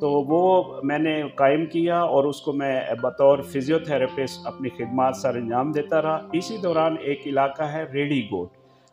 تو وہ میں نے قائم کیا اور اس کو میں بطور فزیوتھراپسٹ اپنی خدمات سر انجام دیتا رہا۔ اسی دوران ایک علاقہ ہے ریڈی گوٹ،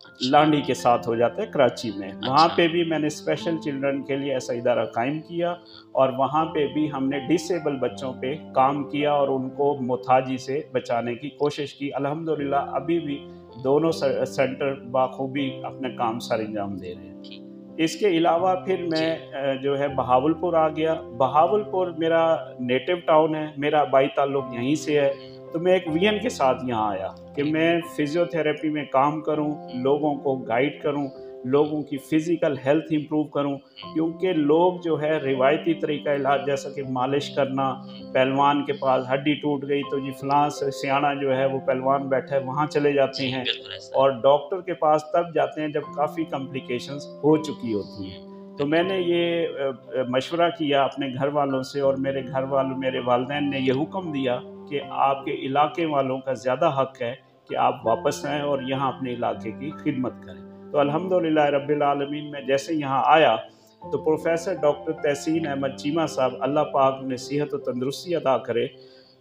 اچھا لانڈی کے ساتھ ہو جاتا ہے کراچی میں، وہاں اچھا پہ بھی میں نے اسپیشل چلڈرن کے لیے ایسا ادارہ قائم کیا، اور وہاں پہ بھی ہم نے ڈسیبل بچوں پہ کام کیا اور ان کو متھاجی سے بچانے کی کوشش کی۔ الحمدللہ ابھی بھی دونوں سینٹر باخوبی اپنے کام سر انجام دے رہے ہیں۔ ٹھیک اس کے علاوہ پھر میں جی جو ہے بہاولپور آ گیا۔ بہاولپور میرا نیٹو ٹاؤن ہے، میرا بائی تعلق یہیں سے ہے، تو میں ایک وین کے ساتھ یہاں آیا کہ میں فزیوتھراپی میں کام کروں، لوگوں کو گائیڈ کروں، لوگوں کی فزیکل ہیلتھ امپروو کروں، کیونکہ لوگ جو ہے روایتی طریقہ علاج جیسا کہ مالش کرنا، پہلوان کے پاس ہڈی ٹوٹ گئی تو جی فلاں سیاڑا جو ہے وہ پہلوان بیٹھا ہے وہاں چلے جاتے جی ہیں، بالکل ایسا اور ڈاکٹر کے پاس تب جاتے ہیں جب کافی کمپلیکیشنز ہو چکی ہوتی ہیں۔ تو میں نے یہ مشورہ کیا اپنے گھر والوں سے، اور میرے گھر والوں، میرے والدین نے یہ حکم دیا کہ آپ کے علاقے والوں کا زیادہ حق ہے کہ آپ واپس آئیں اور یہاں اپنے علاقے کی خدمت کریں۔ تو الحمدللہ رب العالمین میں جیسے یہاں آیا تو پروفیسر ڈاکٹر تحسین احمد چیمہ صاحب، اللہ پاک انہیں صحت و تندرستی عطا کرے،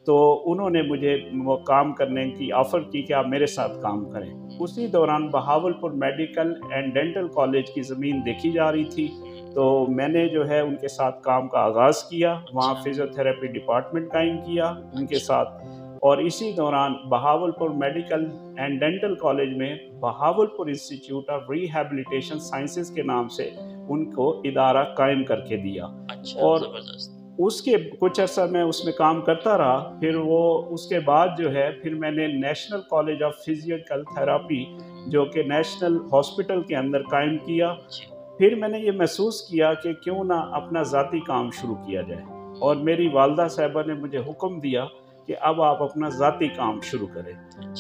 تو انہوں نے مجھے وہ کام کرنے کی آفر کی کہ آپ میرے ساتھ کام کریں۔ اسی دوران Bahawalpur medical and dental college کی زمین دیکھی جا رہی تھی، تو میں نے جو ہے ان کے ساتھ کام کا آغاز کیا، وہاں فزیوتھراپی ڈپارٹمنٹ قائم کیا ان کے ساتھ، اور اسی دوران Bahawalpur medical and dental college میں Bahawalpur Institute of Rehabilitation Sciences کے نام سے ان کو ادارہ قائم کر کے دیا، اچھا اور زبردست اس کے کچھ عرصہ میں اس میں کام کرتا رہا۔ پھر وہ اس کے بعد جو ہے پھر میں نے national college of physical therapy جو کہ نیشنل ہاسپٹل کے اندر قائم کیا۔ جی پھر میں نے یہ محسوس کیا کہ کیوں نہ اپنا ذاتی کام شروع کیا جائے، اور میری والدہ صاحبہ نے مجھے حکم دیا کہ اب آپ اپنا ذاتی کام شروع کریں۔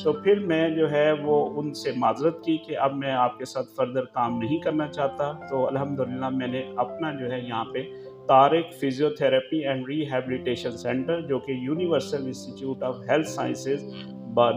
تو پھر میں جو ہے وہ ان سے معذرت کی کہ اب میں آپ کے ساتھ فردر کام نہیں کرنا چاہتا، تو الحمدللہ میں نے اپنا جو ہے یہاں پہ Tariq Physiotherapy and Rehabilitation Centre جو کہ Universal Institute of Health Sciences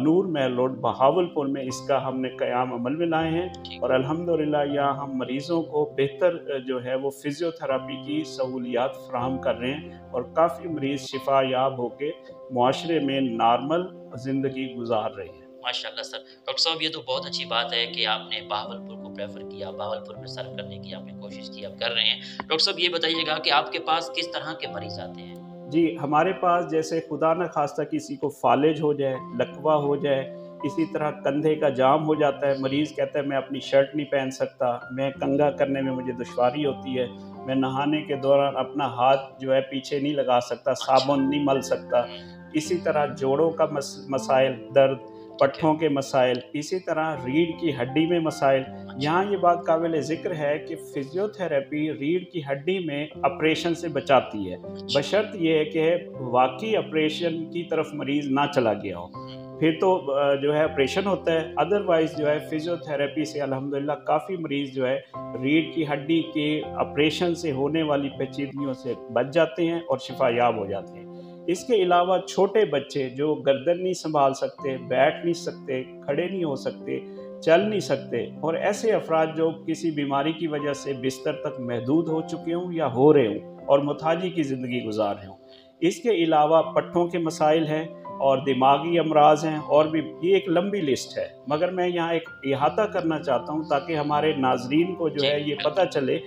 Noor Mahal Road Bahawalpur میں، اس کا ہم نے قیام عمل میں لائے ہیں، اور الحمدللہ یہاں ہم مریضوں کو بہتر جو ہے وہ فزیوتھراپی کی سہولیات فراہم کر رہے ہیں، اور کافی مریض شفا یاب ہو کے معاشرے میں نارمل زندگی گزار رہے ہیں۔ ماشاء اللہ سر۔ ڈاکٹر صاحب یہ تو بہت اچھی بات ہے کہ آپ نے بہاولپور کو پریفر کیا، بہاولپور میں سرو کرنے کی آپ نے کوشش کی، آپ کر رہے ہیں۔ ڈاکٹر صاحب یہ بتائیے گا کہ آپ کے پاس کس طرح کے مریض آتے ہیں؟ جی ہمارے پاس جیسے خدا نہ خواستہ کسی کو فالج ہو جائے، لکوہ ہو جائے، اسی طرح کندھے کا جام ہو جاتا ہے، مریض کہتا ہے میں اپنی شرٹ نہیں پہن سکتا، میں کنگھا کرنے میں مجھے دشواری ہوتی ہے، میں نہانے کے دوران اپنا ہاتھ جو ہے پیچھے نہیں لگا سکتا، صابن نہیں مل سکتا، اسی طرح جوڑوں کا مسائل، درد، پٹھوں کے مسائل، اسی طرح ریڑھ کی ہڈی میں مسائل۔ یہاں یہ بات قابل ذکر ہے کہ فزیوتھراپی ریڑھ کی ہڈی میں آپریشن سے بچاتی ہے، بشرط یہ ہے کہ واقعی آپریشن کی طرف مریض نہ چلا گیا ہو، پھر تو جو ہے آپریشن ہوتا ہے، ادروائز جو ہے فزیوتھراپی سے الحمدللہ کافی مریض جو ہے ریڑھ کی ہڈی کے آپریشن سے ہونے والی پیچیدگیوں سے بچ جاتے ہیں اور شفا یاب ہو جاتے ہیں۔ اس کے علاوہ چھوٹے بچے جو گردن نہیں سنبھال سکتے، بیٹھ نہیں سکتے، کھڑے نہیں ہو سکتے، چل نہیں سکتے، اور ایسے افراد جو کسی بیماری کی وجہ سے بستر تک محدود ہو چکے ہوں یا ہو رہے ہوں اور متھاجی کی زندگی گزار رہے ہوں۔ اس کے علاوہ پٹھوں کے مسائل ہیں اور دماغی امراض ہیں، اور بھی یہ ایک لمبی لسٹ ہے، مگر میں یہاں ایک احاطہ کرنا چاہتا ہوں تاکہ ہمارے ناظرین کو جو ہے یہ پتہ چلے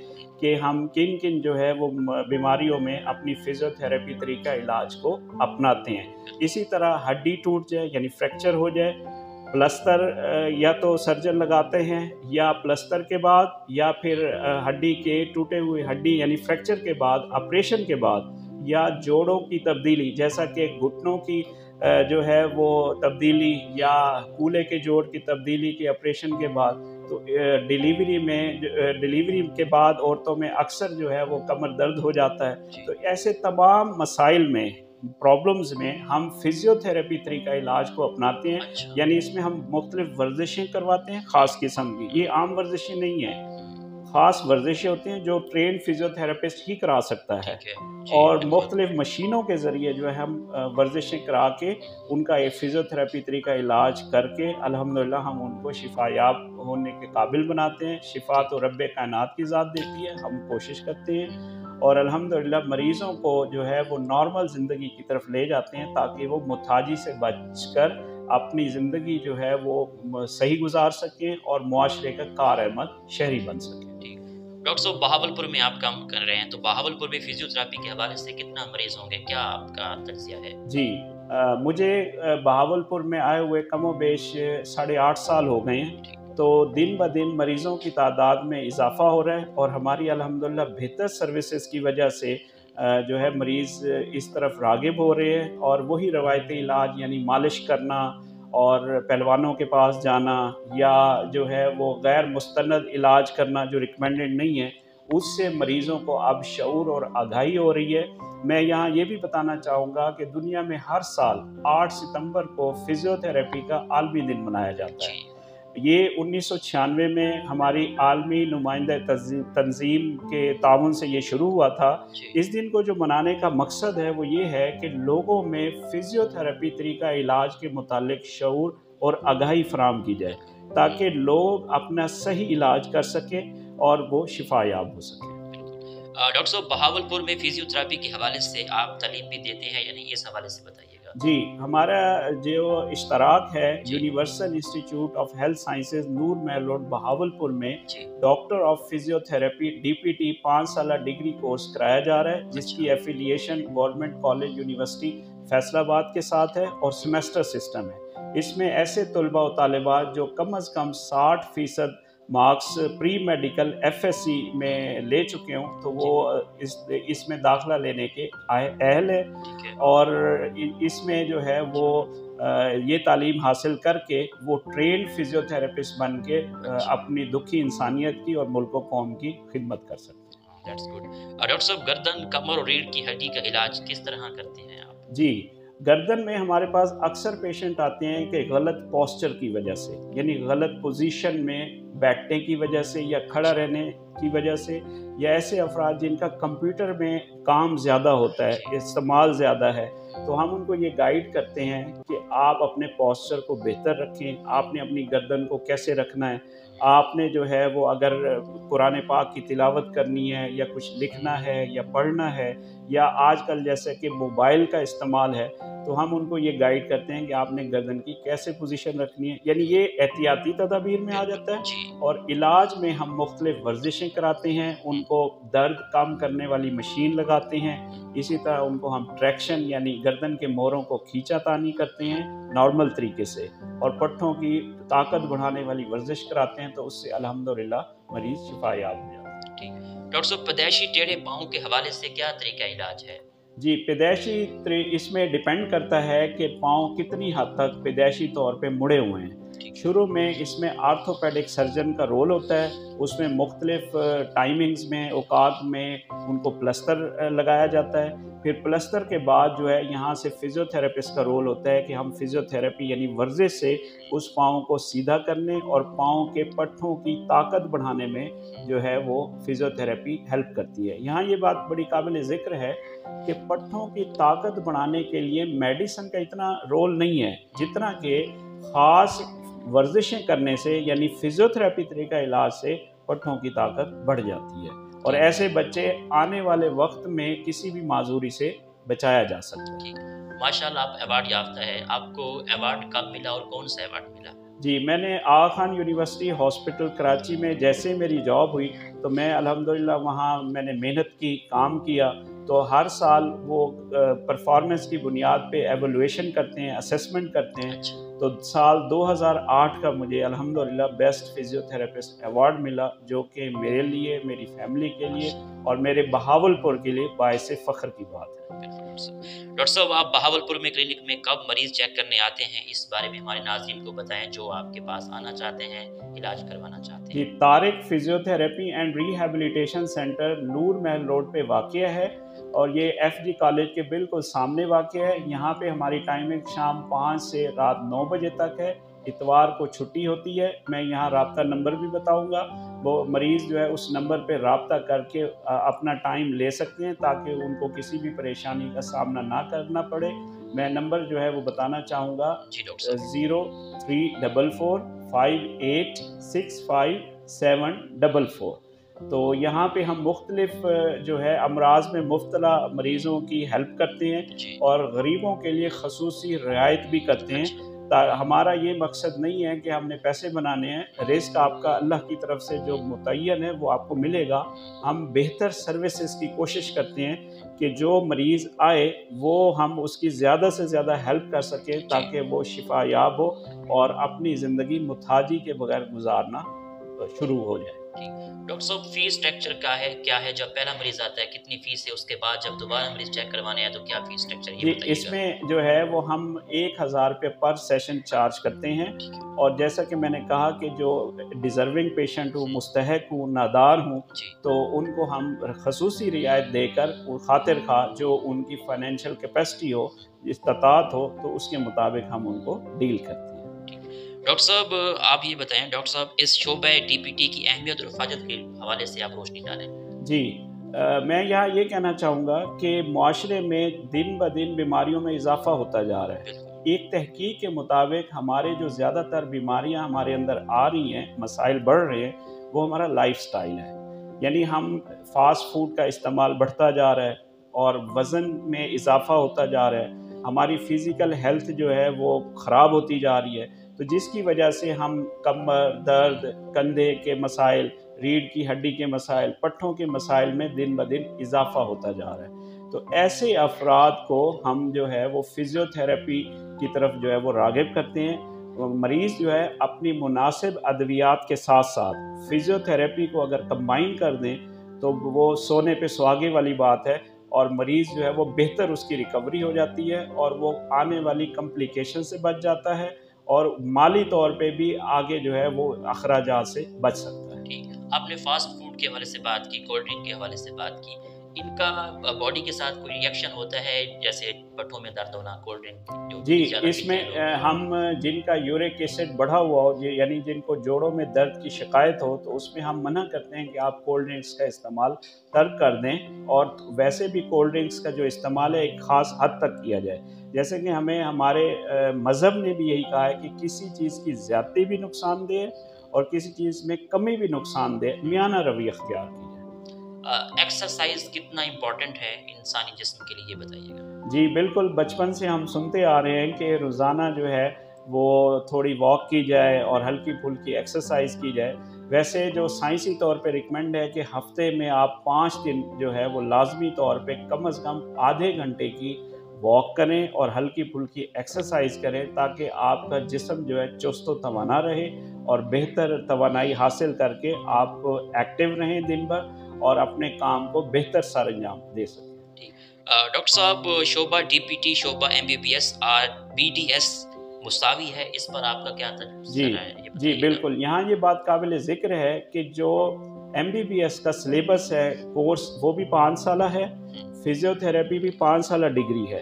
کہ ہم کن کن جو ہے وہ بیماریوں میں اپنی فزیوتھراپی طریقہ علاج کو اپناتے ہیں۔ اسی طرح ہڈی ٹوٹ جائے یعنی فریکچر ہو جائے، پلستر یا تو سرجن لگاتے ہیں، یا پلستر کے بعد، یا پھر ہڈی کے ٹوٹے ہوئے ہڈی یعنی فریکچر کے بعد، آپریشن کے بعد، یا جوڑوں کی تبدیلی جیسا کہ گھٹنوں کی جو ہے وہ تبدیلی، یا کولے کے جوڑ کی تبدیلی کے آپریشن کے بعد، تو ڈیلیوری کے بعد عورتوں میں اکثر جو ہے وہ کمر درد ہو جاتا ہے۔ تو ایسے تمام مسائل میں، پرابلمز میں ہم فزیوتھراپی طریقہ علاج کو اپناتے ہیں، یعنی اس میں ہم مختلف ورزشیں کرواتے ہیں خاص قسم کی، یہ عام ورزشیں نہیں ہیں، خاص ورزشیں ہوتی ہیں جو ٹرین فزیوتھراپسٹ ہی کرا سکتا ہے، اور مختلف مشینوں کے ذریعے جو ہے ہم ورزشیں کرا کے ان کا ایک فزیوتھراپی طریقہ علاج کر کے الحمدللہ ہم ان کو شفا یاب ہونے کے قابل بناتے ہیں۔ شفا تو رب کائنات کی ذات دیتی ہے، ہم کوشش کرتے ہیں، اور الحمدللہ مریضوں کو جو ہے وہ نارمل زندگی کی طرف لے جاتے ہیں تاکہ وہ متھاجی سے بچ کر اپنی زندگی جو ہے وہ صحیح گزار سکیں اور معاشرے کا کارآمد شہری بن سکیں۔ ڈاکٹر صاحب بہاول پور میں آپ کام کر رہے ہیں، تو بہاول پور میں فزیو تھراپی کے حوالے سے کتنا مریض ہوں گے، کیا آپ کا تجزیہ ہے؟ جی مجھے بہاول پور میں آئے ہوئے کم و بیش 8.5 سال ہو گئے ہیں، تو دن بہ دن مریضوں کی تعداد میں اضافہ ہو رہا ہے اور ہماری الحمدللہ بہتر سروسز کی وجہ سے جو ہے مریض اس طرف راغب ہو رہے ہیں، اور وہی روایتی علاج یعنی مالش کرنا اور پہلوانوں کے پاس جانا یا جو ہے وہ غیر مستند علاج کرنا جو ریکمینڈڈ نہیں ہے، اس سے مریضوں کو اب شعور اور آگاہی ہو رہی ہے۔ میں یہاں یہ بھی بتانا چاہوں گا کہ دنیا میں ہر سال 8 ستمبر کو فزیو تھراپی کا عالمی دن منایا جاتا ہے۔ یہ 1996 میں ہماری عالمی نمائندہ تنظیم کے تعاون سے یہ شروع ہوا تھا۔ اس دن کو جو منانے کا مقصد ہے وہ یہ ہے کہ لوگوں میں فزیو تھراپی طریقہ علاج کے متعلق شعور اور آگاہی فراہم کی جائے تاکہ لوگ اپنا صحیح علاج کر سکیں اور وہ شفا یاب ہو سکیں۔ ڈاکٹر صاحب بہاول پور میں فزیو تھراپی کے حوالے سے آپ تعلیم بھی دیتے ہیں، یعنی اس حوالے سے بتائیے گا۔ جی، ہمارا جو اشتراک ہے Universal Institute of Health Sciences Noor Mahal Road Bahawalpur میں Doctor of Physiotherapy DPT 5 سالہ ڈگری کورس کرایا جا رہا ہے، جس کی affiliation government college university Faisal آباد کے ساتھ ہے اور سیمیسٹر سسٹم ہے۔ اس میں ایسے طلباء و طالبات جو کم از کم 60% مارکس پری میڈیکل FSC میں لے چکے ہوں تو وہ اس میں داخلہ لینے کے اہل ہے، اور اس میں جو ہے وہ یہ تعلیم حاصل کر کے وہ ٹرینڈ فزیو تھراپسٹ بن کے اپنی دکھی انسانیت کی اور ملک و قوم کی خدمت کر سکتے ہیں۔ ڈاکٹر صاحب گردن، کمر اور ریڑھ کی ہڈی کا علاج کس طرح کرتے ہیں آپ؟ جی، گردن میں ہمارے پاس اکثر پیشنٹ آتے ہیں کہ غلط پوسچر کی وجہ سے، یعنی غلط پوزیشن میں بیٹھنے کی وجہ سے یا کھڑا رہنے کی وجہ سے، یا ایسے افراد جن کا کمپیوٹر میں کام زیادہ ہوتا ہے، استعمال زیادہ ہے، تو ہم ان کو یہ گائیڈ کرتے ہیں کہ آپ اپنے پوسچر کو بہتر رکھیں، آپ نے اپنی گردن کو کیسے رکھنا ہے، آپ نے جو ہے وہ اگر قرآن پاک کی تلاوت کرنی ہے یا کچھ لکھنا ہے یا پڑھنا ہے، یا آج کل جیسے کہ موبائل کا استعمال ہے، تو ہم ان کو یہ گائیڈ کرتے ہیں کہ آپ نے گردن کی کیسے پوزیشن رکھنی ہے، یعنی یہ احتیاطی تدابیر میں آ جاتا ہے۔ اور علاج میں ہم مختلف ورزشیں کراتے ہیں، ان کو درد کم کرنے والی مشین لگاتے ہیں، اسی طرح ان کو ہم ٹریکشن یعنی گردن کے موڑوں کو کھینچا تانی کرتے ہیں نارمل طریقے سے، اور پٹھوں کی طاقت بڑھانے والی ورزش کراتے ہیں، تو اس سے الحمدللہ مریض شفا یاب ہو جاتا ہے۔ ڈاکٹر صاحب پیدائشی ٹیڑھے پاؤں کے حوالے سے کیا طریقہ علاج ہے؟ جی، پیدائشی اس میں ڈیپینڈ کرتا ہے کہ پاؤں کتنی حد تک پیدائشی طور پہ مڑے ہوئے ہیں۔ شروع میں اس میں آرتھوپیڈک سرجن کا رول ہوتا ہے، اس میں مختلف ٹائمنگز میں اوقات میں ان کو پلستر لگایا جاتا ہے، پھر پلستر کے بعد جو ہے یہاں سے فزیو تھراپسٹ کا رول ہوتا ہے کہ ہم فزیو تھراپی یعنی ورزش سے اس پاؤں کو سیدھا کرنے اور پاؤں کے پٹھوں کی طاقت بڑھانے میں جو ہے وہ فزیو تھراپی ہیلپ کرتی ہے۔ یہاں یہ بات بڑی قابل ذکر ہے کہ پٹھوں کی طاقت بڑھانے کے لیے میڈیسن کا اتنا رول نہیں ہے جتنا کہ خاص ورزشیں کرنے سے یعنی فزیو تھراپی طریقہ علاج سے پٹھوں کی طاقت بڑھ جاتی ہے، اور ایسے بچے آنے والے وقت میں کسی بھی معذوری سے بچایا جا سکتا ہے۔ ماشاءاللہ آپ ایوارڈ یافتہ ہے، آپ کو ایوارڈ کب ملا اور کون سا ایوارڈ ملا؟ جی، میں نے آغا خان یونیورسٹی ہاسپٹل کراچی میں جیسے میری جاب ہوئی تو میں الحمدللہ وہاں میں نے محنت کی، کام کیا، تو ہر سال وہ پرفارمنس کی بنیاد پہ ایویلویشن کرتے ہیں، اسیسمنٹ کرتے ہیں، تو سال 2008 کا مجھے الحمدللہ بیسٹ فزیو تھراپسٹ ایوارڈ ملا، جو کہ میرے لیے، میری فیملی کے لیے اور میرے بہاول پور کے لیے باعث فخر کی بات ہے۔ ڈاکٹر صاحب آپ بہاول پور میں کلینک میں کب مریض چیک کرنے آتے ہیں، اس بارے میں ہمارے ناظرین کو بتائیں جو آپ کے پاس آنا چاہتے ہیں، علاج کروانا چاہتے ہیں۔ جی، Tariq Physiotherapy and Rehabilitation Centre Noor Mahal Road پہ واقع ہے، اور یہ FG کالج کے بالکل سامنے واقع ہے۔ یہاں پہ ہماری ٹائمنگ شام 5 سے رات 9 بجے تک ہے، اتوار کو چھٹی ہوتی ہے۔ میں یہاں رابطہ نمبر بھی بتاؤں گا، وہ مریض جو ہے اس نمبر پہ رابطہ کر کے اپنا ٹائم لے سکتے ہیں تاکہ ان کو کسی بھی پریشانی کا سامنا نہ کرنا پڑے۔ میں نمبر جو ہے وہ بتانا چاہوں گا، 0344 5865 744۔ تو یہاں پہ ہم مختلف جو ہے امراض میں مبتلا مریضوں کی ہیلپ کرتے ہیں جی اور غریبوں کے لیے خصوصی رعایت بھی کرتے ہیں۔ اچھا ہمارا یہ مقصد نہیں ہے کہ ہم نے پیسے بنانے ہیں، رزق آپ کا اللہ کی طرف سے جو متعین ہے وہ آپ کو ملے گا۔ ہم بہتر سروسز کی کوشش کرتے ہیں کہ جو مریض آئے وہ ہم اس کی زیادہ سے زیادہ ہیلپ کر سکیں جی تاکہ وہ شفا یاب ہو اور اپنی زندگی متھاجی کے بغیر گزارنا شروع ہو جائے۔ ٹھیک ڈاکٹر صاحب فیس اسٹرکچر کیا ہے جب پہلا مریض آتا ہے کتنی فیس ہے، اس کے بعد جب دوبارہ مریض چیک کروانے ہیں تو کیا فیس اسٹرکچر یہ جی بتائیے اس گا؟ میں جو ہے وہ ہم 1,000 روپے پر سیشن چارج کرتے ہیں، ٹھیک ہے اور جیسا کہ میں نے کہا کہ جو ڈیزرونگ پیشنٹ ہوں، مستحق ہوں، نادار ہوں، جی تو ان کو ہم خصوصی رعایت دے کر وہ خاطر خواہ جو ان کی فائنینشیل کیپیسٹی ہو، استطاعت ہو، تو اس کے مطابق ہم ان کو ڈیل کرتے ہیں۔ ٹھیک ڈاکٹر صاحب آپ یہ بتائیں ڈاکٹر صاحب اس شعبہ ڈی پی ٹی کی اہمیت اور حفاظت کے حوالے سے آپ روشنی ڈالیں۔ جی میں یہاں یہ کہنا چاہوں گا کہ معاشرے میں دن بدن بیماریوں میں اضافہ ہوتا جا رہا ہے۔ بالکل ایک تحقیق کے مطابق ہمارے جو زیادہ تر بیماریاں ہمارے اندر آ رہی ہیں، مسائل بڑھ رہے ہیں، وہ ہمارا لائف سٹائل ہے۔ یعنی ہم فاسٹ فوڈ کا استعمال بڑھتا جا رہا ہے اور وزن میں اضافہ ہوتا جا رہا ہے، ہماری فزیکل ہیلتھ جو ہے وہ خراب ہوتی جا رہی ہے، تو جس کی وجہ سے ہم کمر درد، کندھے کے مسائل، ریڑھ کی ہڈی کے مسائل، پٹھوں کے مسائل میں دن بدن اضافہ ہوتا جا رہا ہے۔ تو ایسے افراد کو ہم جو ہے وہ فزیو تھراپی کی طرف جو ہے وہ راغب کرتے ہیں۔ مریض جو ہے اپنی مناسب ادویات کے ساتھ ساتھ فزیو تھراپی کو اگر کمبائن کر دیں تو وہ سونے پہ سہاگے والی بات ہے، اور مریض جو ہے وہ بہتر اس کی ریکوری ہو جاتی ہے اور وہ آنے والی کمپلیکیشن سے بچ جاتا ہے، اور مالی طور پہ بھی آگے جو ہے وہ اخراجات سے بچ سکتا ہے۔ ٹھیک آپ نے فاسٹ فوڈ کے حوالے سے بات کی، کولڈ ڈرنک کے حوالے سے بات کی، ان کا باڈی کے ساتھ کوئی ریئیکشن ہوتا ہے جیسے پٹھوں میں درد ہونا، کولڈ ڈرنک جو جی زیادہ اس میں پیتے ہیں لوگ؟ ہم جن کا یورک ایسڈ بڑھا ہوا ہو، یعنی جن کو جوڑوں میں درد کی شکایت ہو، تو اس میں ہم منع کرتے ہیں کہ آپ کولڈ ڈرنکس کا استعمال ترک کر دیں، اور ویسے بھی کولڈ ڈرنکس کا جو استعمال ہے ایک خاص حد تک کیا جائے۔ جیسے کہ ہمیں ہمارے مذہب نے بھی یہی کہا ہے کہ کسی چیز کی زیادتی بھی نقصان دہ ہے اور کسی چیز میں کمی بھی نقصان دہ، میانہ روی اختیار کی جائے۔ ایکسرسائز کتنا امپورٹنٹ ہے انسانی جسم کے لیے یہ بتائیے گا؟ جی بالکل، بچپن سے ہم سنتے آ رہے ہیں کہ روزانہ جو ہے وہ تھوڑی واک کی جائے اور ہلکی پھلکی ایکسرسائز کی جائے۔ ویسے جو سائنسی طور پہ ریکمینڈ ہے کہ ہفتے میں آپ 5 دن جو ہے وہ لازمی طور پہ کم از کم آدھے گھنٹے کی واک کریں اور ہلکی پھلکی ایکسرسائز کریں، تاکہ آپ کا جسم جو ہے چست و توانا رہے اور بہتر توانائی حاصل کر کے آپ ایکٹیو رہیں دن بھر اور اپنے کام کو بہتر سر انجام دے سکیں۔ ڈاکٹر صاحب شعبہ ڈی پی ٹی، شعبہ ایم بی بی ایس اور بی ڈی ایس مساوی ہے، اس پر آپ کا کیا تجزیہ ہے؟ جی بالکل، یہاں یہ بات قابل ذکر ہے کہ جو ایم بی بی ایس کا سلیبس ہے، کورس، وہ بھی 5 سالہ ہے، فزیو تھراپی بھی 5 سالہ ڈگری ہے۔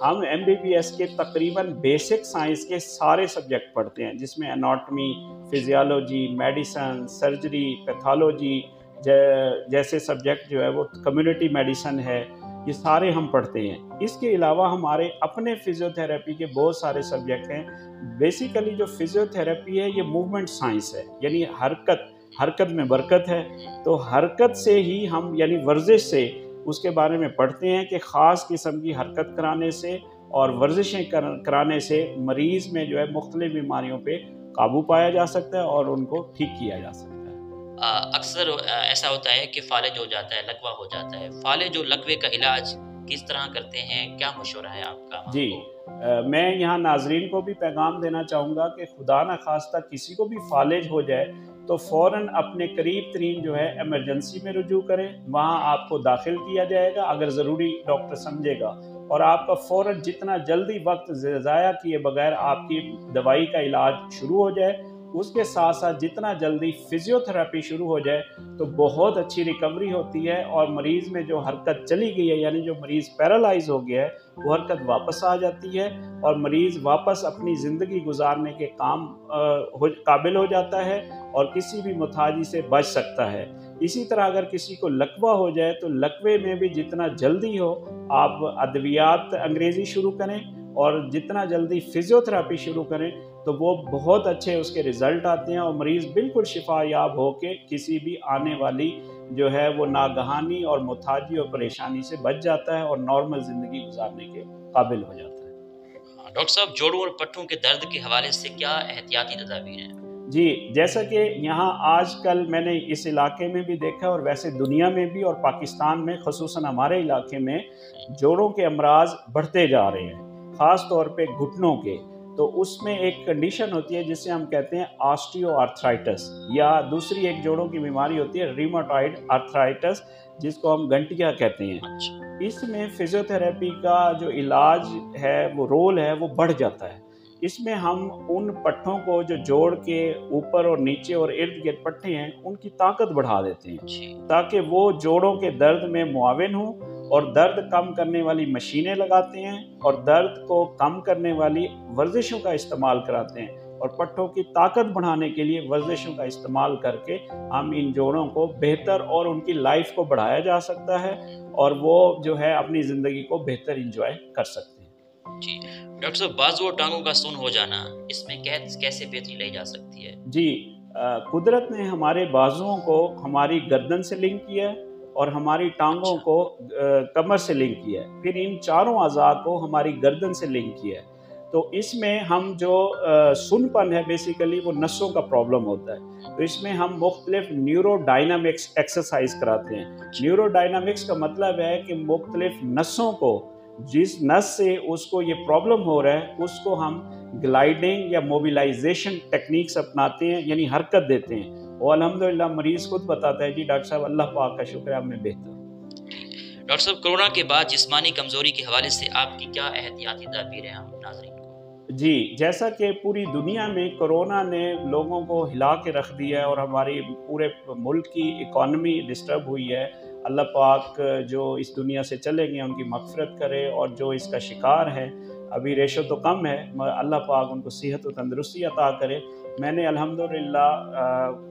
ہم ایم بی بی ایس کے تقریباً بیسک سائنس کے سارے سبجیکٹ پڑھتے ہیں، جس میں anatomy, physiology, medicine, surgery, pathology جیسے سبجیکٹ جو ہے وہ کمیونٹی میڈیسن ہے، یہ سارے ہم پڑھتے ہیں۔ اس کے علاوہ ہمارے اپنے فزیو تھراپی کے بہت سارے سبجیکٹ ہیں۔ بیسیکلی جو فزیو تھراپی ہے یہ موومنٹ سائنس ہے، یعنی حرکت میں برکت ہے، تو حرکت سے ہی ہم یعنی ورزش سے اس کے بارے میں پڑھتے ہیں کہ خاص قسم کی حرکت کرانے سے اور ورزشیں کرانے سے مریض میں جو ہے مختلف بیماریوں پہ قابو پایا جا سکتا ہے اور ان کو ٹھیک کیا جا سکتا ہے۔ اکثر ایسا ہوتا ہے کہ فالج ہو جاتا ہے، لکوہ ہو جاتا ہے، فالج اور لکوے کا علاج کس طرح کرتے ہیں، کیا مشورہ ہے آپ کا؟ جی میں یہاں ناظرین کو بھی پیغام دینا چاہوں گا کہ خدا نخواستہ کسی کو بھی فالج ہو جائے تو فوراً اپنے قریب ترین جو ہے ایمرجنسی میں رجوع کریں، وہاں آپ کو داخل کیا جائے گا اگر ضروری ڈاکٹر سمجھے گا، اور آپ کا فوراً جتنا جلدی وقت ضائع کیے بغیر آپ کی دوائی کا علاج شروع ہو جائے، اس کے ساتھ ساتھ جتنا جلدی فزیو تھراپی شروع ہو جائے تو بہت اچھی ریکوری ہوتی ہے، اور مریض میں جو حرکت چلی گئی ہے، یعنی جو مریض پیرالائز ہو گیا ہے، وہ حرکت واپس آ جاتی ہے اور مریض واپس اپنی زندگی گزارنے کے قابل ہو جاتا ہے اور کسی بھی متھاجی سے بچ سکتا ہے۔ اسی طرح اگر کسی کو لکوہ ہو جائے تو لکوے میں بھی جتنا جلدی ہو آپ ادویات انگریزی شروع کریں اور جتنا جلدی فزیو تھراپی شروع کریں، تو وہ بہت اچھے اس کے رزلٹ آتے ہیں اور مریض بالکل شفا یاب ہو کے کسی بھی آنے والی جو ہے وہ ناگہانی اور متعدی اور پریشانی سے بچ جاتا ہے اور نارمل زندگی گزارنے کے قابل ہو جاتا ہے۔ ڈاکٹر صاحب، جوڑوں اور پٹھوں کے درد کے حوالے سے کیا احتیاطی تدابیر ہیں؟ جی، جیسا کہ یہاں آج کل میں نے اس علاقے میں بھی دیکھا اور ویسے دنیا میں بھی اور پاکستان میں خصوصاً ہمارے علاقے میں جوڑوں کے امراض بڑھتے جا رہے ہیں، خاص طور پہ گھٹنوں کے۔ تو اس میں ایک کنڈیشن ہوتی ہے جسے ہم کہتے ہیں آسٹیو آرتھرائٹس، یا دوسری ایک جوڑوں کی بیماری ہوتی ہے ریماٹوئڈ آرتھرائٹس، جس کو ہم گنٹیا کہتے ہیں۔ اس میں فزیوتھراپی کا جو علاج ہے، وہ رول ہے، وہ بڑھ جاتا ہے۔ اس میں ہم ان پٹھوں کو جو جوڑ کے اوپر اور نیچے اور ارد گرد پٹھے ہیں ان کی طاقت بڑھا دیتے ہیں، تاکہ وہ جوڑوں کے درد میں معاون ہوں، اور درد کم کرنے والی مشینیں لگاتے ہیں اور درد کو کم کرنے والی ورزشوں کا استعمال کراتے ہیں، اور پٹھوں کی طاقت بڑھانے کے لیے ورزشوں کا استعمال کر کے ہم ان جوڑوں کو بہتر اور ان کی لائف کو بڑھایا جا سکتا ہے، اور وہ جو ہے اپنی زندگی کو بہتر انجوائے کر سکتے ہیں۔ جی ڈاکٹر صاحب، بازو اور ٹانگوں کا سن ہو جانا، اس میں کیسے بہتری لائی جا سکتی ہے؟ جی، قدرت نے ہمارے بازوؤں کو ہماری گردن سے لنک کیا ہے اور ہماری ٹانگوں کو کمر سے لنک کیا ہے، پھر ان چاروں اعضاء کو ہماری گردن سے لنک کیا ہے۔ تو اس میں ہم جو سن پن ہے بیسیکلی وہ نسوں کا پرابلم ہوتا ہے، تو اس میں ہم مختلف نیورو ڈائنامکس ایکسرسائز کراتے ہیں۔ نیورو ڈائنامکس کا مطلب ہے کہ مختلف نسوں کو، جس نس سے اس کو یہ پرابلم ہو رہا ہے، اس کو ہم گلائڈنگ یا موبیلائزیشن ٹیکنیکس اپناتے ہیں، یعنی حرکت دیتے ہیں، اور الحمدللہ مریض خود بتاتا ہے جی ڈاکٹر صاحب اللہ پاک کا شکر ہے اب میں بہتر ہوں۔ ڈاکٹر صاحب، کورونا کے بعد جسمانی کمزوری کے حوالے سے آپ کی کیا احتیاطی تدابیر ہیں ہم ناظرین کو؟ جی، جیسا کہ پوری دنیا میں کرونا نے لوگوں کو ہلا کے رکھ دیا ہے اور ہماری پورے ملک کی اکانومی ڈسٹرب ہوئی ہے، اللہ پاک جو اس دنیا سے چلے گئے ان کی مغفرت کرے، اور جو اس کا شکار ہے، ابھی ریشو تو کم ہے، اللہ پاک ان کو صحت و تندرستی عطا کرے۔ میں نے الحمدللہ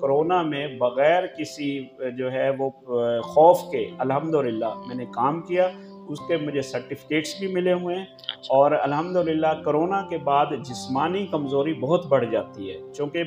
کرونا میں بغیر کسی جو ہے وہ خوف کے الحمدللہ میں نے کام کیا، اس کے مجھے سرٹیفکیٹس بھی ملے ہوئے ہیں، اور الحمدللہ کرونا کے بعد جسمانی کمزوری بہت بڑھ جاتی ہے، چونکہ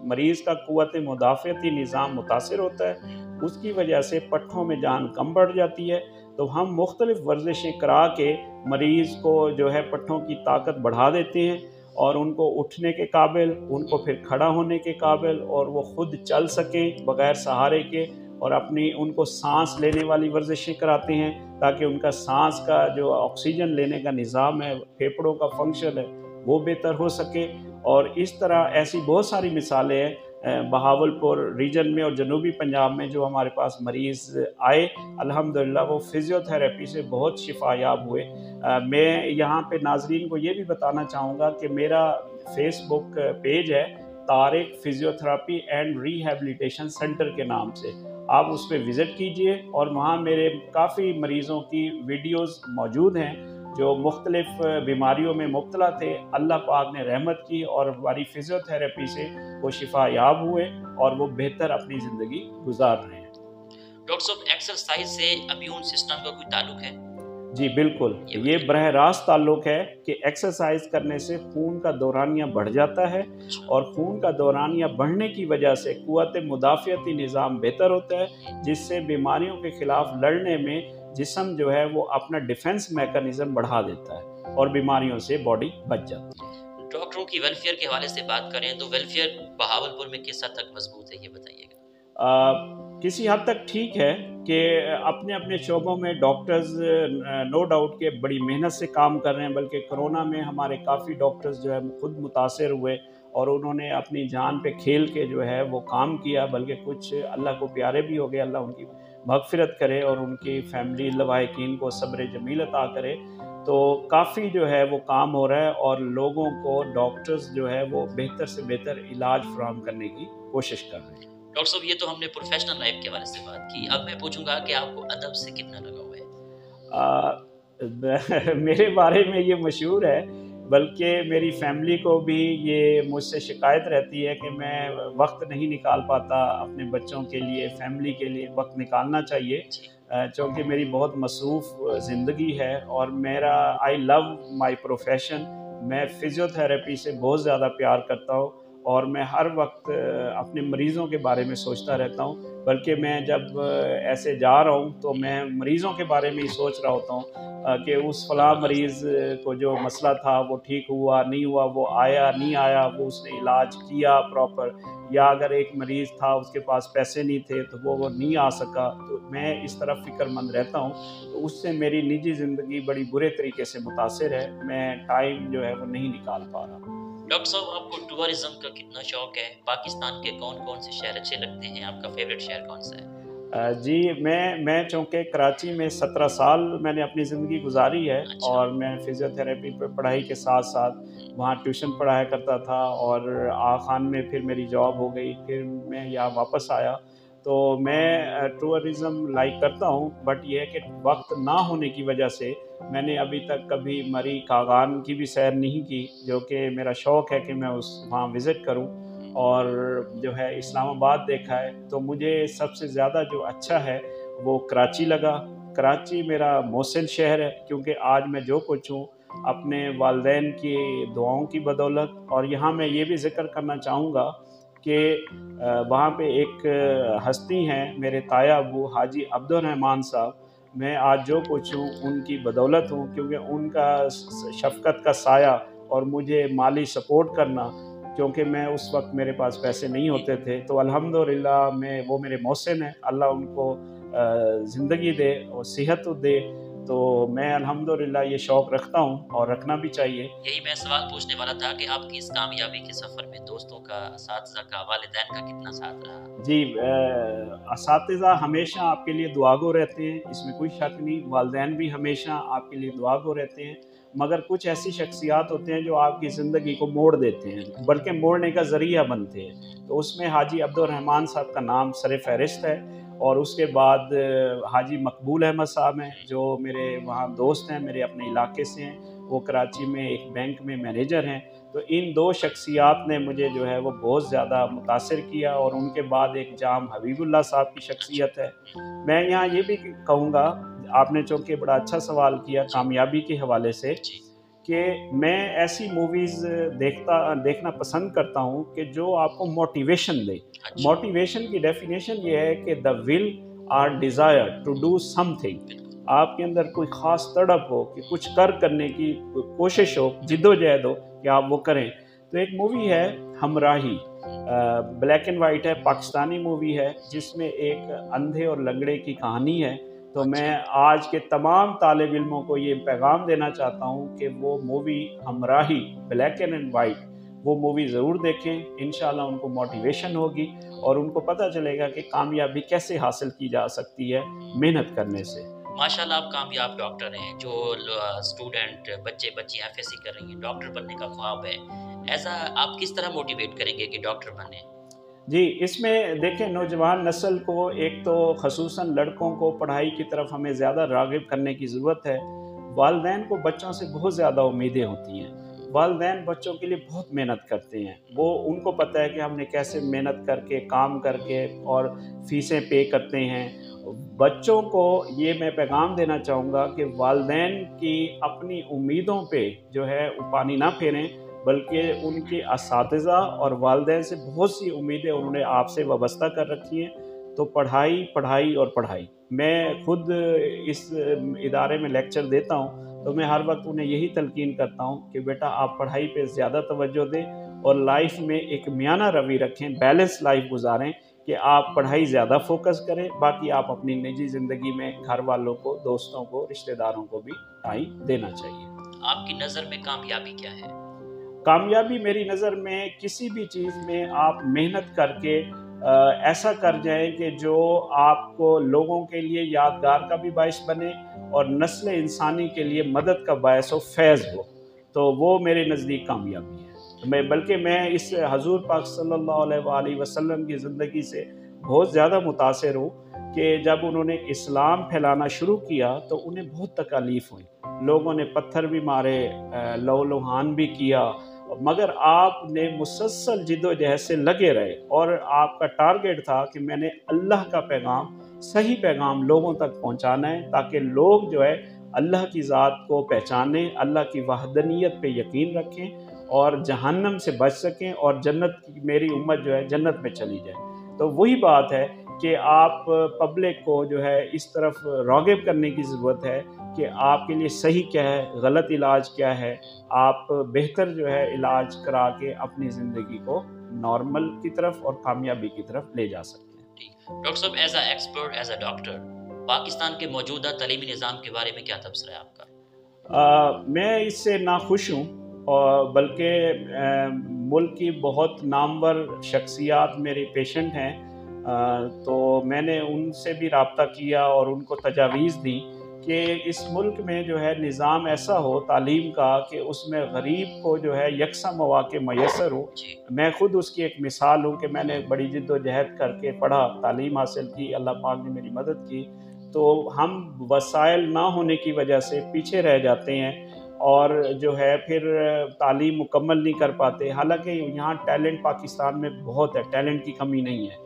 مریض کا قوت مدافعتی نظام متاثر ہوتا ہے، اس کی وجہ سے پٹھوں میں جان کم بڑھ جاتی ہے۔ تو ہم مختلف ورزشیں کرا کے مریض کو جو ہے پٹھوں کی طاقت بڑھا دیتے ہیں، اور ان کو اٹھنے کے قابل، ان کو پھر کھڑا ہونے کے قابل، اور وہ خود چل سکیں بغیر سہارے کے، اور اپنی ان کو سانس لینے والی ورزشیں کراتے ہیں تاکہ ان کا سانس کا جو آکسیجن لینے کا نظام ہے، پھیپھڑوں کا فنکشن ہے، وہ بہتر ہو سکے۔ اور اس طرح ایسی بہت ساری مثالیں ہیں بہاولپور ریجن میں اور جنوبی پنجاب میں جو ہمارے پاس مریض آئے، الحمدللہ وہ فزیوتھراپی سے بہت شفا یاب ہوئے۔ میں یہاں پہ ناظرین کو یہ بھی بتانا چاہوں گا کہ میرا فیس بک پیج ہے Tariq Physiotherapy and Rehabilitation centre کے نام سے، آپ اس پہ وزٹ کیجئے، اور وہاں میرے کافی مریضوں کی ویڈیوز موجود ہیں جو مختلف بیماریوں میں مبتلا تھے، اللہ پاک نے رحمت کی اور ہماری فزیوتھراپی سے وہ شفا یاب ہوئے اور وہ بہتر اپنی زندگی گزار رہے ہیں۔ ڈاکٹر صاحب، ایکسرسائز سے امیون سسٹم کا کوئی تعلق ہے؟ جی بالکل، یہ براہ راست تعلق ہے کہ ایکسرسائز کرنے سے خون کا دورانیہ بڑھ جاتا ہے، اور خون کا دورانیہ بڑھنے کی وجہ سے قوت مدافعتی نظام بہتر ہوتا ہے، جس سے بیماریوں کے خلاف لڑنے میں جسم جو ہے وہ اپنا ڈیفنس میکانزم بڑھا دیتا ہے اور بیماریوں سے باڈی بچ جاتی ہے۔ ڈاکٹروں کی ویلفیئر کے حوالے سے بات کریں تو ویلفیئر بہاولپور میں کس حد تک مضبوط ہے، یہ بتائیے گا؟ کسی حد تک ٹھیک ہے کہ اپنے اپنے شعبوں میں ڈاکٹرز نو ڈاؤٹ کہ بڑی محنت سے کام کر رہے ہیں، بلکہ کرونا میں ہمارے کافی ڈاکٹرز جو ہے خود متاثر ہوئے اور انہوں نے اپنی جان پہ کھیل کے جو ہے وہ کام کیا، بلکہ کچھ اللہ کو پیارے بھی ہو گئے، اللہ ان کی مغفرت کرے اور ان کی فیملی لواحقین کو صبر جمیل عطا کرے۔ تو کافی جو ہے وہ کام ہو رہا ہے اور لوگوں کو ڈاکٹرز جو ہے وہ بہتر سے بہتر علاج فراہم کرنے کی کوشش کر رہے ہیں۔ ڈاکٹر صاحب، یہ تو ہم نے پروفیشنل لائف کے حوالے سے بات کی، اب میں پوچھوں گا کہ آپ کو ادب سے کتنا لگا ہوا ہے؟ میرے بارے میں یہ مشہور ہے، بلکہ میری فیملی کو بھی یہ مجھ سے شکایت رہتی ہے کہ میں وقت نہیں نکال پاتا اپنے بچوں کے لیے، فیملی کے لیے وقت نکالنا چاہیے، چونکہ میری بہت مصروف زندگی ہے اور میرا آئی لو مائی پروفیشن، میں فزیوتھراپی سے بہت زیادہ پیار کرتا ہوں اور میں ہر وقت اپنے مریضوں کے بارے میں سوچتا رہتا ہوں، بلکہ میں جب ایسے جا رہا ہوں تو میں مریضوں کے بارے میں ہی سوچ رہا ہوتا ہوں کہ اس فلاں مریض کو جو مسئلہ تھا وہ ٹھیک ہوا نہیں ہوا، وہ آیا نہیں آیا، وہ اس نے علاج کیا پراپر، یا اگر ایک مریض تھا اس کے پاس پیسے نہیں تھے تو وہ نہیں آ سکا، تو میں اس طرف فکر مند رہتا ہوں، تو اس سے میری نجی زندگی بڑی برے طریقے سے متاثر ہے، میں ٹائم جو ہے وہ نہیں نکال پا رہا۔ ڈاکٹر صاحب، آپ کو ٹورزم کا کتنا شوق ہے؟ پاکستان کے کون کون سے شہر اچھے لگتے ہیں؟ آپ کا فیوریٹ شہر کون سا ہے؟ جی میں چونکہ کراچی میں 17 سال میں نے اپنی زندگی گزاری ہے، اور میں فزیوتھراپی پہ پڑھائی کے ساتھ ساتھ وہاں ٹیوشن پڑھایا کرتا تھا، اور آغا خان میں پھر میری جاب ہو گئی، پھر میں یہاں واپس آیا، تو میں ٹورزم لائک کرتا ہوں، بٹ یہ ہے کہ وقت نہ ہونے کی وجہ سے میں نے ابھی تک کبھی مری کاغان کی بھی سیر نہیں کی، جو کہ میرا شوق ہے کہ میں وہاں وزٹ کروں، اور جو ہے اسلام آباد دیکھا ہے، تو مجھے سب سے زیادہ جو اچھا ہے وہ کراچی لگا۔ کراچی میرا محسن شہر ہے، کیونکہ آج میں جو کچھ ہوں اپنے والدین کی دعاؤں کی بدولت، اور یہاں میں یہ بھی ذکر کرنا چاہوں گا کہ وہاں پہ ایک ہستی ہیں میرے تایا ابو حاجی عبدالرحمان صاحب، میں آج جو کچھ ہوں ان کی بدولت ہوں، کیونکہ ان کا شفقت کا سایہ اور مجھے مالی سپورٹ کرنا، کیونکہ میں اس وقت میرے پاس پیسے نہیں ہوتے تھے، تو الحمدللہ وہ میرے محسن ہیں، اللہ ان کو زندگی دے اور صحت دے، تو میں الحمدللہ یہ شوق رکھتا ہوں اور رکھنا بھی چاہیے۔ یہی میں سوال پوچھنے والا تھا کہ آپ کی اس کامیابی کے سفر میں دوستوں کا، اساتذہ کا، والدین کا کتنا ساتھ رہا؟ جی، اساتذہ ہمیشہ آپ کے لیے دعاگو رہتے ہیں، اس میں کوئی شک نہیں، والدین بھی ہمیشہ آپ کے لیے دعاگو رہتے ہیں، مگر کچھ ایسی شخصیات ہوتے ہیں جو آپ کی زندگی کو موڑ دیتے ہیں، بلکہ موڑنے کا ذریعہ بنتے ہیں، تو اس میں حاجی عبدالرحمان صاحب کا نام سر فہرست ہے، اور اس کے بعد حاجی مقبول احمد صاحب ہیں جو میرے وہاں دوست ہیں، میرے اپنے علاقے سے ہیں، وہ کراچی میں ایک بینک میں مینیجر ہیں، تو ان دو شخصیات نے مجھے جو ہے وہ بہت زیادہ متاثر کیا، اور ان کے بعد ایک جام حبیب اللہ صاحب کی شخصیت ہے۔ میں یہاں یہ بھی کہوں گا، آپ نے چونکہ بڑا اچھا سوال کیا کامیابی کے حوالے سے، کہ میں ایسی موویز دیکھنا پسند کرتا ہوں کہ جو آپ کو موٹیویشن دے۔ موٹیویشن کی ڈیفینیشن یہ ہے کہ دا ول اور desire to do something, آپ کے اندر کوئی خاص تڑپ ہو کہ کچھ کرنے کی کوشش ہو، جد و جہد ہو کہ آپ وہ کریں۔ تو ایک مووی ہے ہمراہی، بلیک اینڈ وائٹ ہے، پاکستانی مووی ہے، جس میں ایک اندھے اور لنگڑے کی کہانی ہے، تو میں آج کے تمام طالب علموں کو یہ پیغام دینا چاہتا ہوں کہ وہ مووی ہمراہی بلیک اینڈ وائٹ وہ مووی ضرور دیکھیں، انشاءاللہ ان کو موٹیویشن ہوگی، اور ان کو پتہ چلے گا کہ کامیابی کیسے حاصل کی جا سکتی ہے محنت کرنے سے۔ ماشاءاللہ آپ کامیاب ڈاکٹر ہیں، جو اسٹوڈنٹ بچیاں ایف ایس سی کر رہی ہیں، ڈاکٹر بننے کا خواب ہے، ایسا آپ کس طرح موٹیویٹ کریں گے کہ ڈاکٹر بنیں؟ جی، اس میں دیکھیں نوجوان نسل کو، ایک تو خصوصاً لڑکوں کو پڑھائی کی طرف ہمیں زیادہ راغب کرنے کی ضرورت ہے۔ والدین کو بچوں سے بہت زیادہ امیدیں ہوتی ہیں، والدین بچوں کے لیے بہت محنت کرتے ہیں، وہ ان کو پتہ ہے کہ ہم نے کیسے محنت کر کے کام کر کے اور فیسیں پے کرتے ہیں۔ بچوں کو یہ میں پیغام دینا چاہوں گا کہ والدین کی اپنی امیدوں پہ جو ہے وہ پانی نہ پھیریں، بلکہ ان کے اساتذہ اور والدین سے بہت سی امیدیں انہوں نے آپ سے وابستہ کر رکھی ہیں، تو پڑھائی پڑھائی اور پڑھائی۔ میں خود اس ادارے میں لیکچر دیتا ہوں، تو میں ہر وقت انہیں یہی تلقین کرتا ہوں کہ بیٹا آپ پڑھائی پہ زیادہ توجہ دیں، اور لائف میں ایک میانہ روی رکھیں، بیلنس لائف گزاریں، کہ آپ پڑھائی زیادہ فوکس کریں، باقی آپ اپنی نجی زندگی میں گھر والوں کو، دوستوں کو، رشتہ داروں کو بھی ٹائم دینا چاہیے۔ آپ کی نظر میں کامیابی کیا ہے؟ کامیابی میری نظر میں کسی بھی چیز میں آپ محنت کر کے ایسا کر جائیں کہ جو آپ کو لوگوں کے لیے یادگار کا بھی باعث بنے، اور نسل انسانی کے لیے مدد کا باعث ہو، فیض ہو، تو وہ میرے نزدیک کامیابی ہے۔ بلکہ میں اس حضور پاک صلی اللہ علیہ وآلہ وسلم کی زندگی سے بہت زیادہ متاثر ہوں کہ جب انہوں نے اسلام پھیلانا شروع کیا تو انہیں بہت تکالیف ہوئی، لوگوں نے پتھر بھی مارے، لو لوہان بھی کیا، مگر آپ نے مسلسل جد و جہد سے لگے رہے، اور آپ کا ٹارگیٹ تھا کہ میں نے اللہ کا پیغام، صحیح پیغام لوگوں تک پہنچانا ہے، تاکہ لوگ جو ہے اللہ کی ذات کو پہچانیں، اللہ کی وحدانیت پہ یقین رکھیں اور جہنم سے بچ سکیں اور جنت کی میری امت جو ہے جنت میں چلی جائے۔ تو وہی بات ہے کہ آپ پبلک کو جو ہے اس طرف راغب کرنے کی ضرورت ہے کہ آپ کے لیے صحیح کیا ہے، غلط علاج کیا ہے، آپ بہتر جو ہے علاج کرا کے اپنی زندگی کو نارمل کی طرف اور کامیابی کی طرف لے جا سکتے ہیں۔ ڈاکٹر صاحب، as a expert, as a doctor, Pakistan کے موجودہ تعلیمی نظام کے بارے میں کیا تبصرہ ہے آپ کا؟ میں اس سے ناخوش ہوں، اور بلکہ ملک کی بہت نامور شخصیات میرے پیشنٹ ہیں، تو میں نے ان سے بھی رابطہ کیا اور ان کو تجاویز دی کہ اس ملک میں جو ہے نظام ایسا ہو تعلیم کا کہ اس میں غریب کو جو ہے یکساں مواقع میسر ہو۔ میں خود اس کی ایک مثال ہوں کہ میں نے بڑی جد و جہد کر کے پڑھا، تعلیم حاصل کی، اللہ پاک نے میری مدد کی، تو ہم وسائل نہ ہونے کی وجہ سے پیچھے رہ جاتے ہیں اور جو ہے پھر تعلیم مکمل نہیں کر پاتے۔ حالانکہ یہاں ٹیلنٹ پاکستان میں بہت ہے، ٹیلنٹ کی کمی نہیں ہے،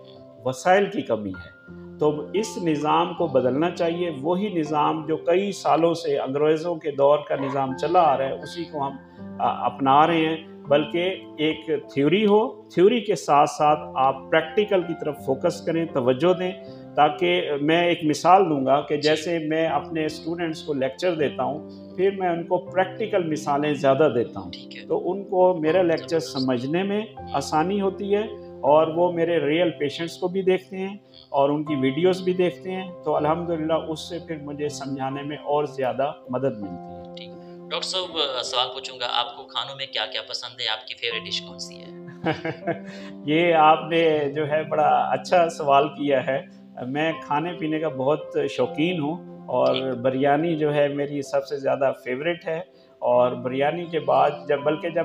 وسائل کی کمی ہے۔ تو اس نظام کو بدلنا چاہیے، وہی نظام جو کئی سالوں سے انگریزوں کے دور کا نظام چلا آ رہا ہے اسی کو ہم اپنا رہے ہیں، بلکہ ایک تھیوری ہو، تھیوری کے ساتھ ساتھ آپ پریکٹیکل کی طرف فوکس کریں، توجہ دیں، تاکہ میں ایک مثال دوں گا کہ جیسے میں اپنے اسٹوڈنٹس کو لیکچر دیتا ہوں، پھر میں ان کو پریکٹیکل مثالیں زیادہ دیتا ہوں، تو ان کو میرا لیکچر سمجھنے میں آسانی ہوتی ہے اور وہ میرے ریئل پیشنٹس کو بھی دیکھتے ہیں اور ان کی ویڈیوز بھی دیکھتے ہیں، تو الحمدللہ اس سے پھر مجھے سمجھانے میں اور زیادہ مدد ملتی ہے۔ ڈاکٹر صاحب، سوال پوچھوں گا، آپ کو کھانوں میں کیا کیا پسند ہے؟ آپ کی فیوریٹ ڈش کون سی ہے؟ یہ آپ نے جو ہے بڑا اچھا سوال کیا ہے۔ میں کھانے پینے کا بہت شوقین ہوں اور بریانی جو ہے میری سب سے زیادہ فیوریٹ ہے، اور بریانی کے بعد جب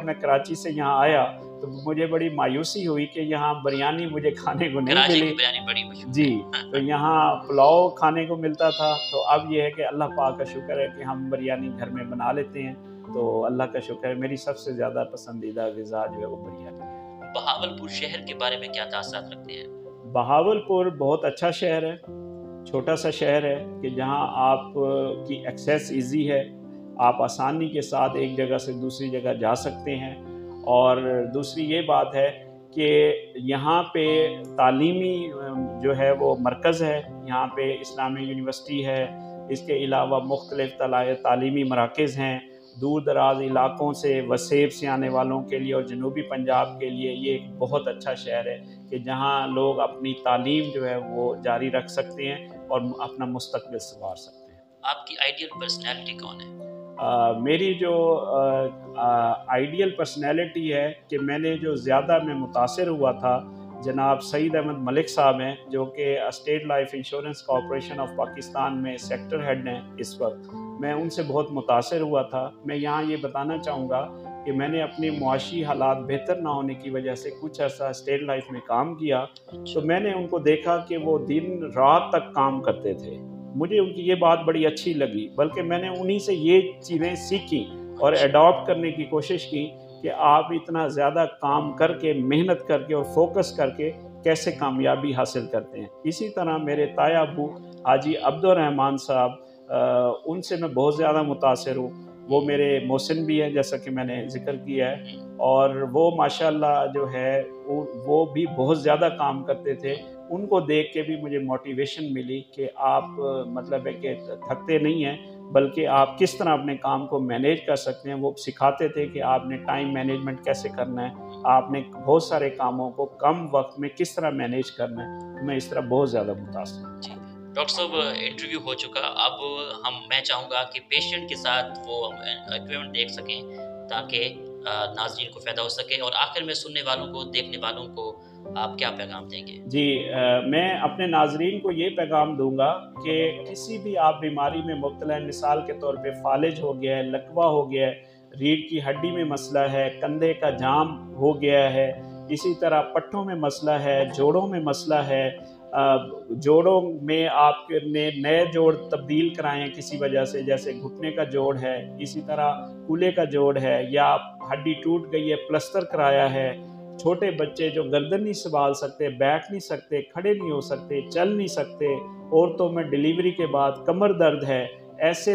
میں کراچی سے یہاں آیا تو مجھے بڑی مایوسی ہوئی کہ یہاں بریانی مجھے کھانے کو نہیں ملی۔ جی، تو یہاں پلاؤ کھانے کو ملتا تھا، تو اب یہ ہے کہ اللہ پاک کا شکر ہے کہ ہم بریانی گھر میں بنا لیتے ہیں، تو اللہ کا شکر ہے میری سب سے زیادہ پسندیدہ غذا جو ہے وہ بریانی ہے۔ بہاولپور شہر کے بارے میں کیا تاثرات رکھتے ہیں؟ بہاولپور بہت اچھا شہر ہے، چھوٹا سا شہر ہے کہ جہاں آپ کی ایکسیس ایزی ہے، آپ آسانی کے ساتھ ایک جگہ سے دوسری جگہ جا سکتے ہیں، اور دوسری یہ بات ہے کہ یہاں پہ تعلیمی جو ہے وہ مرکز ہے، یہاں پہ اسلامی یونیورسٹی ہے، اس کے علاوہ مختلف تعلیمی مراکز ہیں، دور دراز علاقوں سے وسیب سے آنے والوں کے لیے اور جنوبی پنجاب کے لیے یہ ایک بہت اچھا شہر ہے کہ جہاں لوگ اپنی تعلیم جو ہے وہ جاری رکھ سکتے ہیں اور اپنا مستقبل سنوار سکتے ہیں۔ آپ کی آئیڈیل پرسنالٹی کون ہے؟ میری جو آئیڈیل پرسنالٹی ہے کہ میں زیادہ متاثر ہوا تھا جناب سعید احمد ملک صاحب ہیں، جو کہ state life insurance corporation of Pakistan میں سیکٹر ہیڈ ہیں اس وقت۔ میں ان سے بہت متاثر ہوا تھا۔ میں یہاں یہ بتانا چاہوں گا کہ میں نے اپنے معاشی حالات بہتر نہ ہونے کی وجہ سے کچھ عرصہ اسٹیٹ لائف میں کام کیا، تو میں نے ان کو دیکھا کہ وہ دن رات تک کام کرتے تھے۔ مجھے ان کی یہ بات بڑی اچھی لگی، بلکہ میں نے انہی سے یہ چیزیں سیکھی اور ایڈاپٹ کرنے کی کوشش کی کہ آپ اتنا زیادہ کام کر کے، محنت کر کے اور فوکس کر کے کیسے کامیابی حاصل کرتے ہیں۔ اسی طرح میرے تایا ابو حاجی عبد الرحمن صاحب، ان سے میں بہت زیادہ متاثر ہوں۔ وہ میرے محسن بھی ہیں جیسا کہ میں نے ذکر کیا ہے، اور وہ ماشاءاللہ جو ہے وہ بھی بہت زیادہ کام کرتے تھے۔ ان کو دیکھ کے بھی مجھے موٹیویشن ملی کہ آپ مطلب ہے کہ تھکتے نہیں ہیں، بلکہ آپ کس طرح اپنے کام کو مینیج کر سکتے ہیں۔ وہ سکھاتے تھے کہ آپ نے ٹائم مینجمنٹ کیسے کرنا ہے، آپ نے بہت سارے کاموں کو کم وقت میں کس طرح مینیج کرنا ہے۔ میں اس طرح بہت زیادہ متاثر ہوں۔ ڈاکٹر صاحب، انٹرویو ہو چکا، اب میں چاہوں گا کہ پیشنٹ کے ساتھ وہ اکوپمنٹ دیکھ سکیں تاکہ ناظرین کو فائدہ ہو سکے، اور آخر میں سننے والوں کو، دیکھنے والوں کو آپ کیا پیغام دیں گے؟ جی، میں اپنے ناظرین کو یہ پیغام دوں گا کہ کسی بھی آپ بیماری میں مبتلا ہیں، مثال کے طور پہ فالج ہو گیا ہے، لکوہ ہو گیا ہے، ریڑھ کی ہڈی میں مسئلہ ہے، کندھے کا جام ہو گیا ہے، اسی طرح پٹھوں میں مسئلہ ہے، جوڑوں میں مسئلہ ہے، جوڑوں میں آپ نے نئے جوڑ تبدیل کرائے ہیں کسی وجہ سے، جیسے گھٹنے کا جوڑ ہے، اسی طرح کولے کا جوڑ ہے، یا ہڈی ٹوٹ گئی ہے، پلسٹر کرایا ہے، چھوٹے بچے جو گردن نہیں سنبھال سکتے، بیٹھ نہیں سکتے، کھڑے نہیں ہو سکتے، چل نہیں سکتے، عورتوں میں ڈیلیوری کے بعد کمر درد ہے، ایسے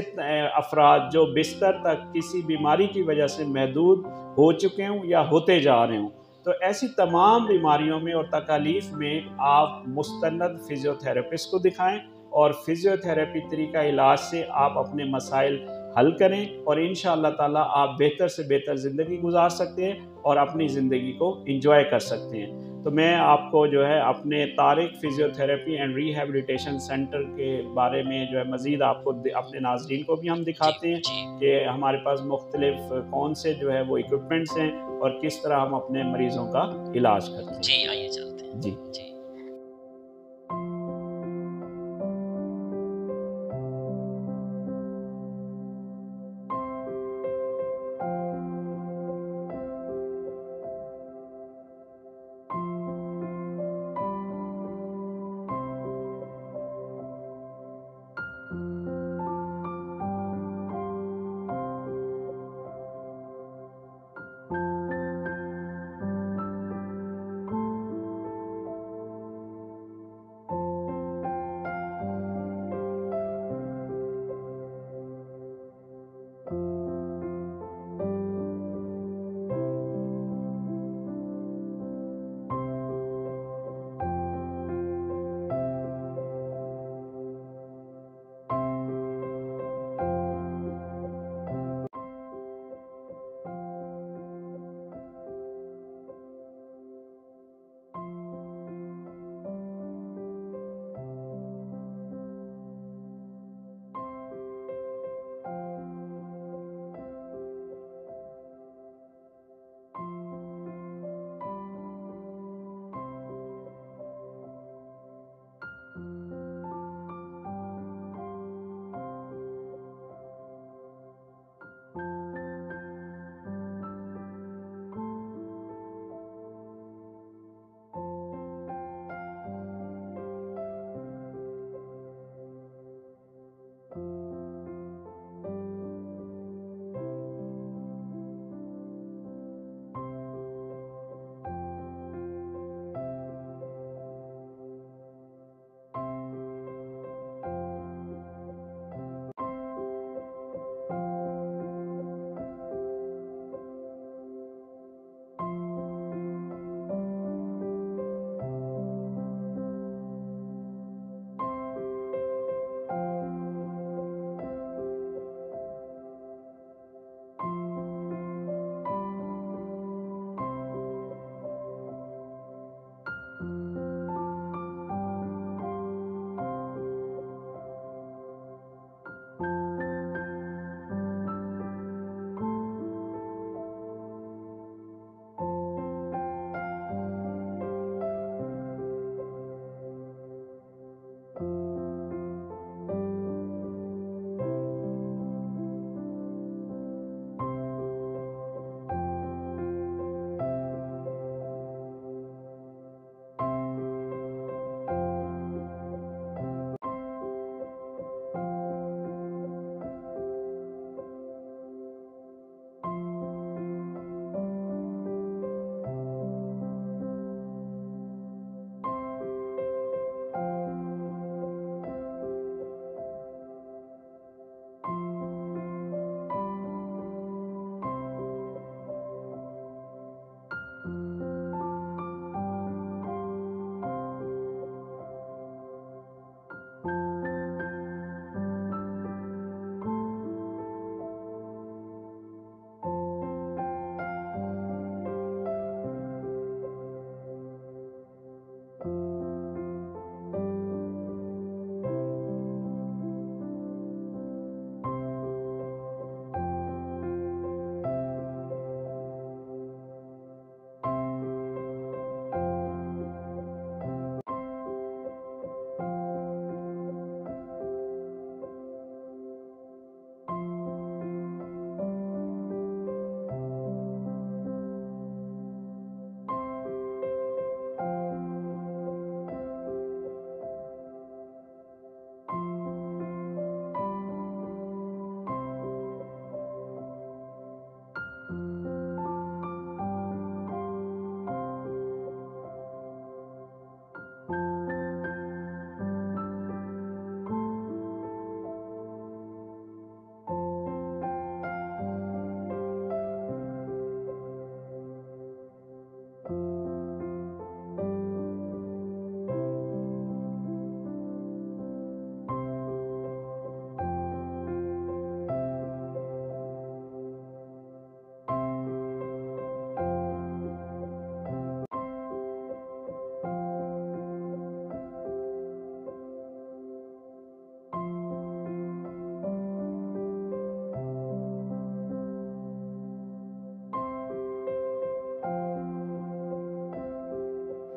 افراد جو بستر تک کسی بیماری کی وجہ سے محدود ہو چکے ہوں یا ہوتے جا رہے ہوں، تو ایسی تمام بیماریوں میں اور تکالیف میں آپ مستند فزیو تھراپسٹ کو دکھائیں، اور فزیو تھراپی طریقہ علاج سے آپ اپنے مسائل حل کریں، اور انشاءاللہ تعالیٰ آپ بہتر سے بہتر زندگی گزار سکتے ہیں اور اپنی زندگی کو انجوائے کر سکتے ہیں۔ تو میں آپ کو جو ہے اپنے Tariq Physiotherapy and Rehabilitation centre کے بارے میں جو ہے مزید آپ کو اپنے ناظرین کو بھی ہم جی دکھاتے ہیں جی کہ ہمارے پاس مختلف کون سے جو ہے وہ اکوپمنٹس ہیں اور کس طرح ہم اپنے مریضوں کا علاج کرتے جی، ہیں۔ آئیے چلتے ہیں جی جی۔